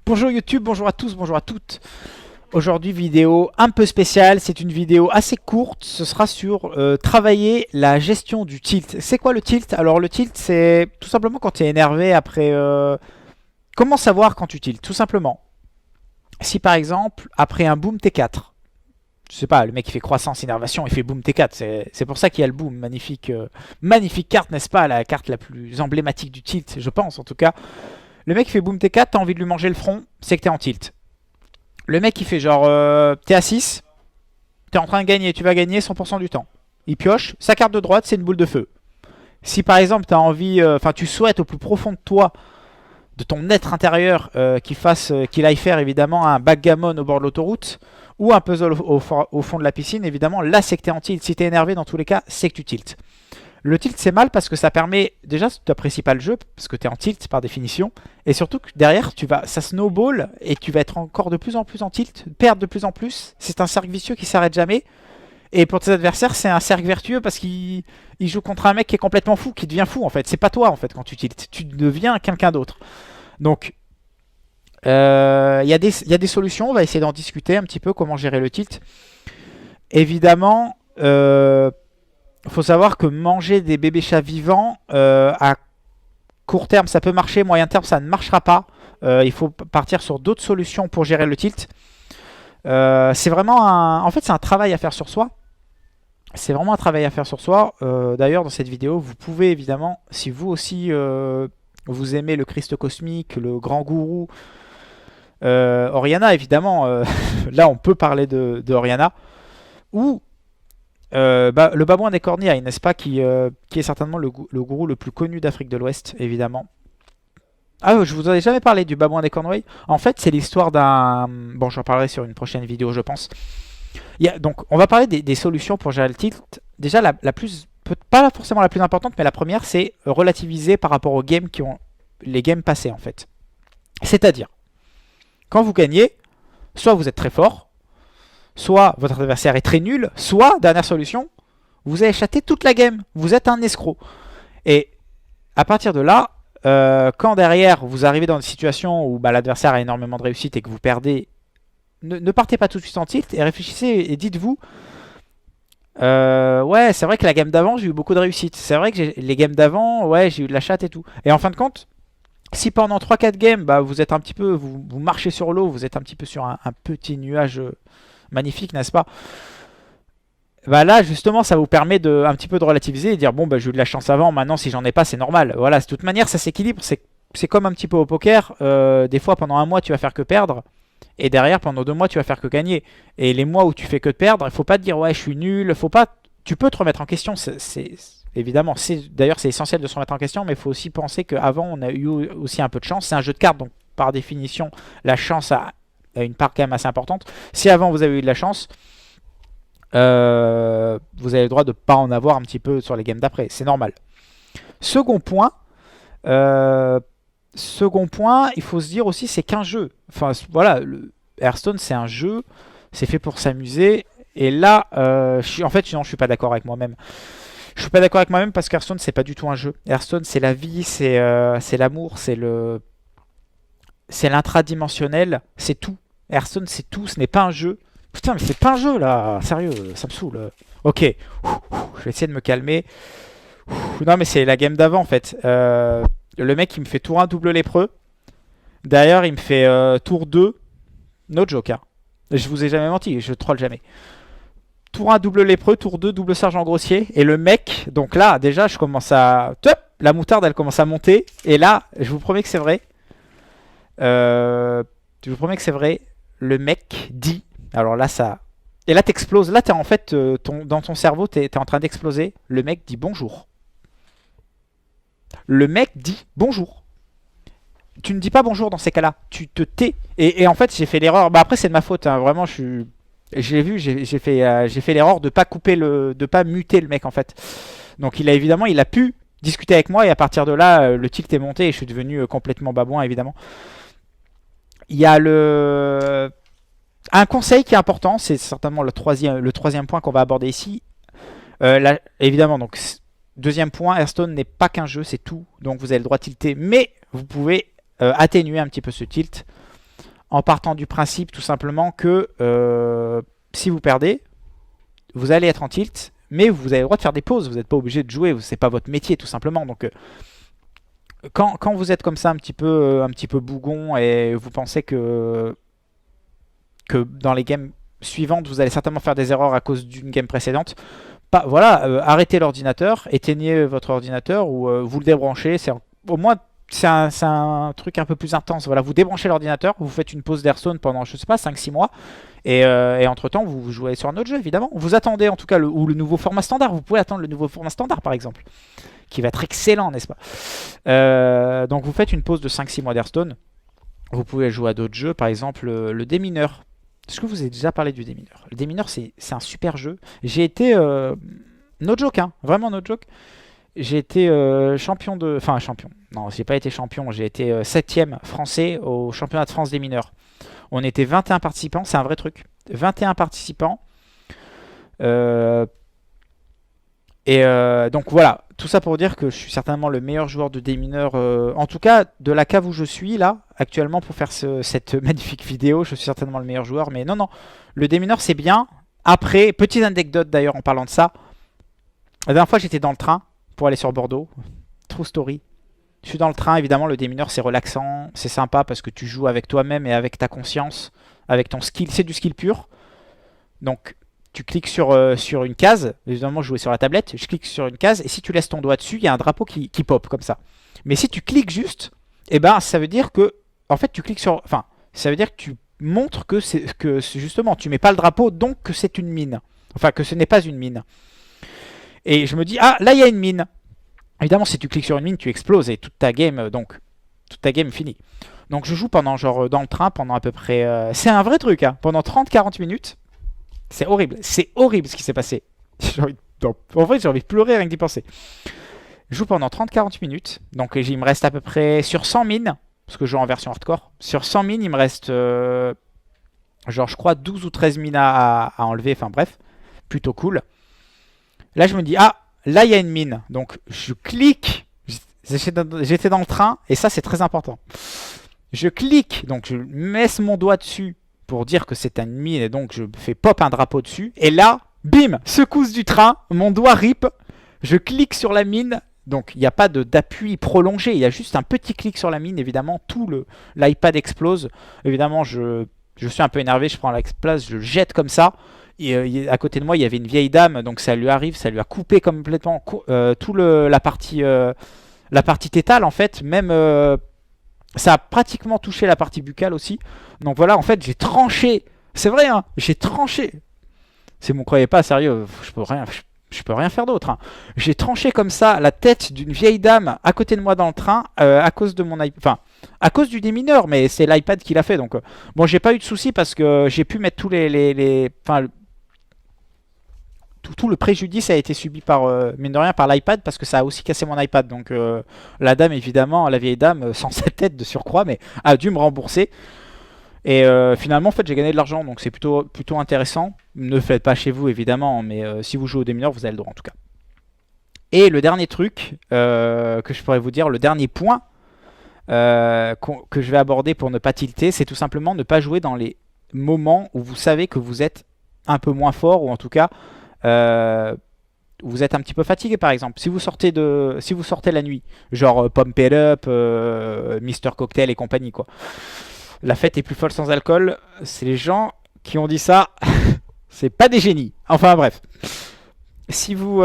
Bonjour YouTube, bonjour à tous, bonjour à toutes. Aujourd'hui vidéo un peu spéciale, c'est une vidéo assez courte, ce sera sur travailler la gestion du tilt. C'est quoi le tilt? Alors le tilt c'est tout simplement quand tu es énervé après... Comment savoir quand tu tiltes? Tout simplement. Si par exemple, après un boom T4, je sais pas, le mec il fait croissance, innervation, il fait boom T4, c'est pour ça qu'il y a le boom. Magnifique, magnifique carte, n'est-ce pas? La carte la plus emblématique du tilt, je pense en tout cas. Le mec il fait boom T4, t'as envie de lui manger le front, c'est que t'es en tilt. Le mec il fait genre, t'es à 6, t'es en train de gagner, tu vas gagner 100% du temps. Il pioche, sa carte de droite c'est une boule de feu. Si par exemple t'as envie, enfin tu souhaites au plus profond de toi, de ton être intérieur, qu'il aille faire évidemment un backgammon au bord de l'autoroute, ou un puzzle au fond de la piscine, évidemment là c'est que t'es en tilt. Si t'es énervé dans tous les cas, c'est que tu tiltes. Le tilt c'est mal parce que ça permet, déjà tu n'apprécies pas le jeu, parce que tu es en tilt par définition, et surtout que derrière ça snowball, et tu vas être encore de plus en plus en tilt, perdre de plus en plus, c'est un cercle vicieux qui s'arrête jamais, et pour tes adversaires c'est un cercle vertueux parce qu'il joue contre un mec qui est complètement fou, qui devient fou en fait, c'est pas toi en fait quand tu tiltes, tu deviens quelqu'un d'autre. Donc il y a des solutions, on va essayer d'en discuter un petit peu, comment gérer le tilt. Évidemment, faut savoir que manger des bébés chats vivants, à court terme ça peut marcher, moyen terme ça ne marchera pas. Il faut partir sur d'autres solutions pour gérer le tilt. C'est vraiment en fait c'est un travail à faire sur soi. C'est vraiment un travail à faire sur soi. D'ailleurs dans cette vidéo vous pouvez évidemment, si vous aussi vous aimez le Christ cosmique, le grand gourou, Oriana évidemment, là on peut parler de Oriana, ou le babouin des Corniailles, n'est-ce pas, qui est certainement le gourou le plus connu d'Afrique de l'Ouest, évidemment. Ah, je vous en ai jamais parlé du babouin des Cornouailles. En fait, c'est l'histoire d'un... Bon, j'en parlerai sur une prochaine vidéo, je pense. Donc, on va parler des solutions pour gérer le tilt. Déjà, la plus... Pas forcément la plus importante, mais la première, c'est relativiser par rapport aux games les games passés, en fait. C'est-à-dire, quand vous gagnez, soit vous êtes très fort, soit votre adversaire est très nul, soit, dernière solution, vous avez chaté toute la game. Vous êtes un escroc. Et à partir de là, quand derrière vous arrivez dans une situation où l'adversaire a énormément de réussite et que vous perdez, ne partez pas tout de suite en tilt et réfléchissez et dites-vous, ouais c'est vrai que la game d'avant j'ai eu beaucoup de réussite. C'est vrai que les games d'avant, ouais j'ai eu de la chatte et tout. Et en fin de compte, si pendant 3-4 games, vous êtes un petit peu, vous marchez sur l'eau, vous êtes un petit peu sur un petit nuage magnifique, n'est-ce pas? Là justement ça vous permet un petit peu de relativiser et dire bon j'ai eu de la chance avant, maintenant si j'en ai pas c'est normal. Voilà, de toute manière ça s'équilibre, c'est comme un petit peu au poker, des fois pendant un mois tu vas faire que perdre, et derrière pendant 2 mois tu vas faire que gagner. Et les mois où tu fais que de perdre, il faut pas te dire ouais je suis nul, faut pas, tu peux te remettre en question, évidemment, d'ailleurs c'est essentiel de se remettre en question, mais il faut aussi penser qu'avant on a eu aussi un peu de chance, c'est un jeu de cartes donc par définition la chance a une part quand même assez importante. Si avant vous avez eu de la chance, vous avez le droit de ne pas en avoir un petit peu sur les games d'après, c'est normal. Second point, il faut se dire aussi c'est qu'un jeu. Enfin voilà, Hearthstone c'est un jeu, c'est fait pour s'amuser. Et là, en fait non, je suis pas d'accord avec moi-même. Je suis pas d'accord avec moi-même parce qu'Hearthstone c'est pas du tout un jeu. Hearthstone c'est la vie, c'est l'amour, c'est l'intradimensionnel, c'est tout. Hearthstone c'est tout, ce n'est pas un jeu. Putain mais c'est pas un jeu là, sérieux, ça me saoule. Ok, je vais essayer de me calmer. Non mais c'est la game d'avant en fait. Le mec il me fait tour 1 double lépreux. Derrière il me fait tour 2. No joke hein. Je vous ai jamais menti, je troll jamais. Tour 1 double lépreux, tour 2 double sergent grossier. Et le mec, donc là déjà je commence à... La moutarde elle commence à monter. Et là, je vous promets que c'est vrai. Je vous promets que c'est vrai. Le mec dit... Alors là ça... Et là t'exploses. Là t'es en fait... dans ton cerveau t'es en train d'exploser. Le mec dit bonjour. Le mec dit bonjour. Tu ne dis pas bonjour dans ces cas-là. Tu te tais. Et en fait j'ai fait l'erreur. Après c'est de ma faute. Hein. Vraiment j'ai vu. J'ai fait l'erreur de pas de pas muter le mec en fait. Donc il a pu discuter avec moi. Et à partir de là le tilt est monté. Et je suis devenu complètement babouin évidemment. Il y a un conseil qui est important, c'est certainement le troisième point qu'on va aborder ici. Évidemment, donc deuxième point, Hearthstone n'est pas qu'un jeu, c'est tout. Donc vous avez le droit de tilter, mais vous pouvez atténuer un petit peu ce tilt en partant du principe tout simplement que si vous perdez, vous allez être en tilt, mais vous avez le droit de faire des pauses, vous n'êtes pas obligé de jouer, c'est pas votre métier tout simplement. Donc quand vous êtes comme ça un petit peu bougon et vous pensez que dans les games suivantes, vous allez certainement faire des erreurs à cause d'une game précédente, voilà, arrêtez l'ordinateur, éteignez votre ordinateur ou vous le débranchez. Au moins, c'est un truc un peu plus intense. Voilà, vous débranchez l'ordinateur, vous faites une pause d'Hearthstone pendant, je sais pas, 5-6 mois. Et entre-temps, vous jouez sur un autre jeu, évidemment. Vous attendez en tout cas ou le nouveau format standard. Vous pouvez attendre le nouveau format standard, par exemple, qui va être excellent, n'est-ce pas? Donc vous faites une pause de 5-6 mois d'Hearthstone. Vous pouvez jouer à d'autres jeux, par exemple le Démineur. Est-ce que vous avez déjà parlé du Démineur? Le Démineur, c'est un super jeu. J'ai été... no joke, hein, vraiment no joke. J'ai été champion de... Enfin, champion. Non, j'ai pas été champion. J'ai été 7ème français au championnat de France des mineurs. On était 21 participants. C'est un vrai truc. 21 participants. Donc voilà. Tout ça pour dire que je suis certainement le meilleur joueur de démineur. En tout cas, de la cave où je suis, là, actuellement, pour faire cette magnifique vidéo, je suis certainement le meilleur joueur. Mais non, non. Le démineur, c'est bien. Après, petite anecdote d'ailleurs en parlant de ça. La dernière fois, j'étais dans le train pour aller sur Bordeaux. True story. Je suis dans le train, évidemment, le démineur, c'est relaxant. C'est sympa parce que tu joues avec toi-même et avec ta conscience, avec ton skill. C'est du skill pur. Donc, tu cliques sur une case. Évidemment, je jouais sur la tablette. Je clique sur une case et si tu laisses ton doigt dessus, il y a un drapeau qui pop comme ça. Mais si tu cliques juste, eh ben, ça veut dire que, en fait, tu cliques sur... Enfin, ça veut dire que tu montres que justement, tu mets pas le drapeau, donc que c'est une mine. Enfin, que ce n'est pas une mine. Et je me dis, ah, là, il y a une mine. Évidemment, si tu cliques sur une mine, tu exploses et toute ta game, toute ta game finit. Donc, je joue pendant, genre, dans le train, pendant à peu près... c'est un vrai truc, hein. Pendant 30-40 minutes. C'est horrible ce qui s'est passé. En fait, j'ai envie de pleurer rien que d'y penser. Je joue pendant 30-40 minutes. Donc, il me reste à peu près sur 100 mines, parce que je joue en version hardcore. Sur 100 mines, il me reste, genre, je crois, 12 ou 13 mines à enlever. Enfin, bref, plutôt cool. Là, je me dis, ah, là, il y a une mine. Donc, je clique. J'étais dans le train, et ça, c'est très important. Je clique, donc je mets mon doigt dessus pour dire que c'est une mine, et donc je fais pop un drapeau dessus. Et là, bim, secousse du train, mon doigt rip, je clique sur la mine. Donc, il n'y a pas d'appui prolongé, il y a juste un petit clic sur la mine. Évidemment, tout l'iPad explose. Évidemment, je suis un peu énervé, je prends la place, je le jette comme ça. Et à côté de moi, il y avait une vieille dame, donc ça lui arrive, ça lui a coupé complètement tout la partie tétale, en fait. Même, ça a pratiquement touché la partie buccale aussi. Donc voilà, en fait, j'ai tranché. C'est vrai, hein, j'ai tranché. Si vous ne me croyez pas, sérieux, je peux rien faire d'autre. Hein. J'ai tranché comme ça la tête d'une vieille dame à côté de moi dans le train à cause de mon iPad. Enfin, à cause du démineur, mais c'est l'iPad qui l'a fait. Donc, bon, j'ai pas eu de soucis parce que j'ai pu mettre tous enfin, tout le préjudice a été subi par, mine de rien, par l'iPad parce que ça a aussi cassé mon iPad. Donc, la dame, évidemment, la vieille dame, sans sa tête de surcroît, mais a dû me rembourser. Et finalement, en fait, j'ai gagné de l'argent, donc c'est plutôt intéressant. Ne le faites pas chez vous, évidemment, mais si vous jouez au démineur, vous avez le droit, en tout cas. Et le dernier truc que je pourrais vous dire, le dernier point que je vais aborder pour ne pas tilter, c'est tout simplement ne pas jouer dans les moments où vous savez que vous êtes un peu moins fort, ou en tout cas, vous êtes un petit peu fatigué, par exemple. Si vous sortez la nuit, genre Pump It Up, Mister Cocktail et compagnie, quoi. La fête est plus folle sans alcool. C'est les gens qui ont dit ça. C'est pas des génies. Enfin bref. Si vous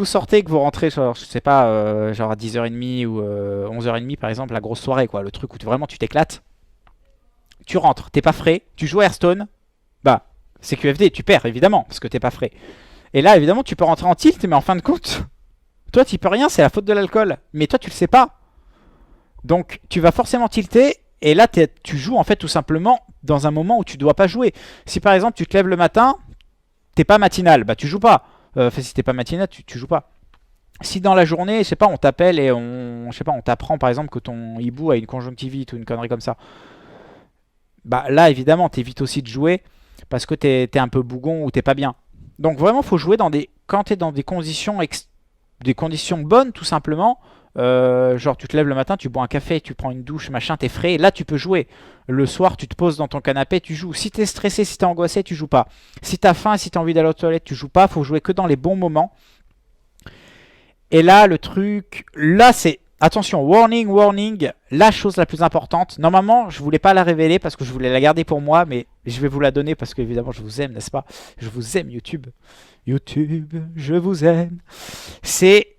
sortez et que vous rentrez, genre, je sais pas, genre à 10h30 ou 11h30 par exemple, la grosse soirée, quoi, le truc où vraiment tu t'éclates. Tu rentres, t'es pas frais, tu joues à Hearthstone, bah c'est QFD, tu perds évidemment parce que t'es pas frais. Et là évidemment tu peux rentrer en tilt, mais en fin de compte, toi tu peux rien, c'est la faute de l'alcool. Mais toi tu le sais pas. Donc tu vas forcément tilter. Et là, tu joues en fait tout simplement dans un moment où tu dois pas jouer. Si par exemple tu te lèves le matin, t'es pas matinal, bah tu joues pas. Enfin, si t'es pas matinal, tu joues pas. Si dans la journée, je sais pas, on t'appelle et on t'apprend par exemple que ton hibou a une conjonctivite ou une connerie comme ça, bah là évidemment t'évites aussi de jouer parce que t'es un peu bougon ou t'es pas bien. Donc vraiment, faut jouer quand t'es dans des conditions bonnes tout simplement. Genre tu te lèves le matin, tu bois un café, tu prends une douche, machin, t'es frais. Et là tu peux jouer. Le soir tu te poses dans ton canapé, tu joues. Si t'es stressé, si t'es angoissé, tu joues pas. Si t'as faim, si t'as envie d'aller aux toilettes, tu joues pas. Faut jouer que dans les bons moments. Et là le truc, là c'est... Attention, warning, warning, la chose la plus importante. Normalement, je voulais pas la révéler parce que je voulais la garder pour moi, mais je vais vous la donner parce que évidemment je vous aime, n'est-ce pas? Je vous aime YouTube. YouTube, je vous aime. C'est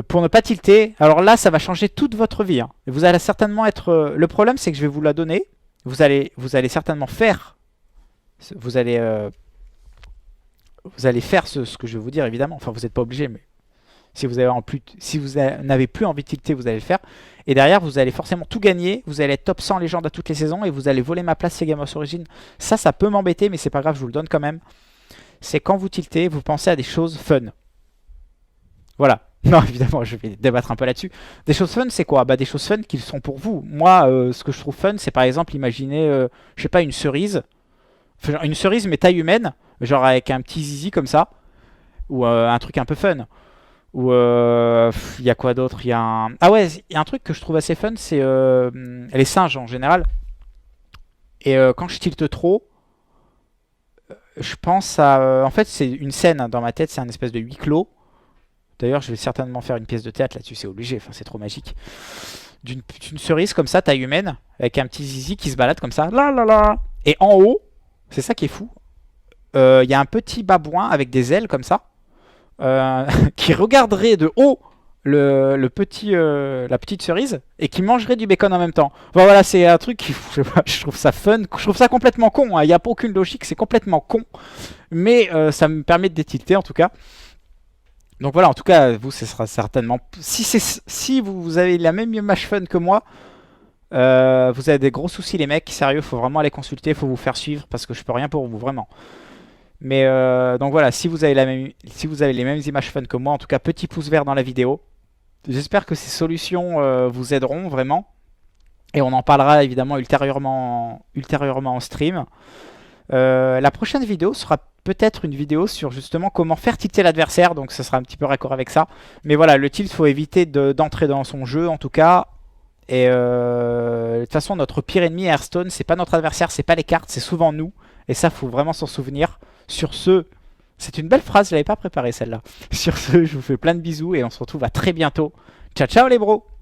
pour ne pas tilter. Alors là, ça va changer toute votre vie, hein. Vous allez certainement être... Le problème, c'est que je vais vous la donner. Vous allez certainement faire... Vous allez faire ce que je vais vous dire, évidemment. Enfin, vous n'êtes pas obligé, mais... Si vous n'avez plus envie de tilter, vous allez le faire. Et derrière, vous allez forcément tout gagner. Vous allez être top 100 légende à toutes les saisons. Et vous allez voler ma place chez Gamers Origin. Ça peut m'embêter, mais c'est pas grave, je vous le donne quand même. C'est quand vous tiltez, vous pensez à des choses fun. Voilà. Non, évidemment, je vais débattre un peu là-dessus. Des choses fun, c'est quoi? Bah, des choses fun qui sont pour vous. Moi, ce que je trouve fun, c'est par exemple, imaginez, je sais pas, une cerise. Enfin, genre une cerise, mais taille humaine. Genre avec un petit zizi comme ça. Ou un truc un peu fun. Ou il y a quoi d'autre? Il y a un... Ah ouais, il y a un truc que je trouve assez fun, c'est les singes en général. Et quand je tilte trop, je pense à... en fait, c'est une scène hein, dans ma tête, c'est un espèce de huis clos. D'ailleurs, je vais certainement faire une pièce de théâtre là-dessus, c'est obligé, enfin, c'est trop magique. D'une cerise comme ça, taille humaine, avec un petit zizi qui se balade comme ça. Là, là, là. Et en haut, c'est ça qui est fou, il y a un petit babouin avec des ailes comme ça. Qui regarderait de haut la petite cerise et qui mangerait du bacon en même temps. Enfin, voilà, c'est un truc qui, je trouve ça fun, je trouve ça complètement con, hein. Il n'y a pas aucune logique, c'est complètement con. Mais ça me permet de détilter en tout cas. Donc voilà, en tout cas, vous, ce sera certainement... Si vous avez la même image fun que moi, vous avez des gros soucis les mecs, sérieux, faut vraiment aller consulter, faut vous faire suivre parce que je peux rien pour vous, vraiment. Mais donc voilà, si vous avez les mêmes images fun que moi, en tout cas petit pouce vert dans la vidéo. J'espère que ces solutions vous aideront vraiment. Et on en parlera évidemment ultérieurement en stream. La prochaine vidéo sera peut-être une vidéo sur justement comment faire tilter l'adversaire. Donc ce sera un petit peu raccord avec ça. Mais voilà, le tilt, il faut éviter d'entrer dans son jeu en tout cas. Et de toute façon, notre pire ennemi Hearthstone, c'est pas notre adversaire, c'est pas les cartes, c'est souvent nous. Et ça, faut vraiment s'en souvenir. Sur ce, c'est une belle phrase, je l'avais pas préparée celle-là. Sur ce, je vous fais plein de bisous et on se retrouve à très bientôt. Ciao, ciao les bros!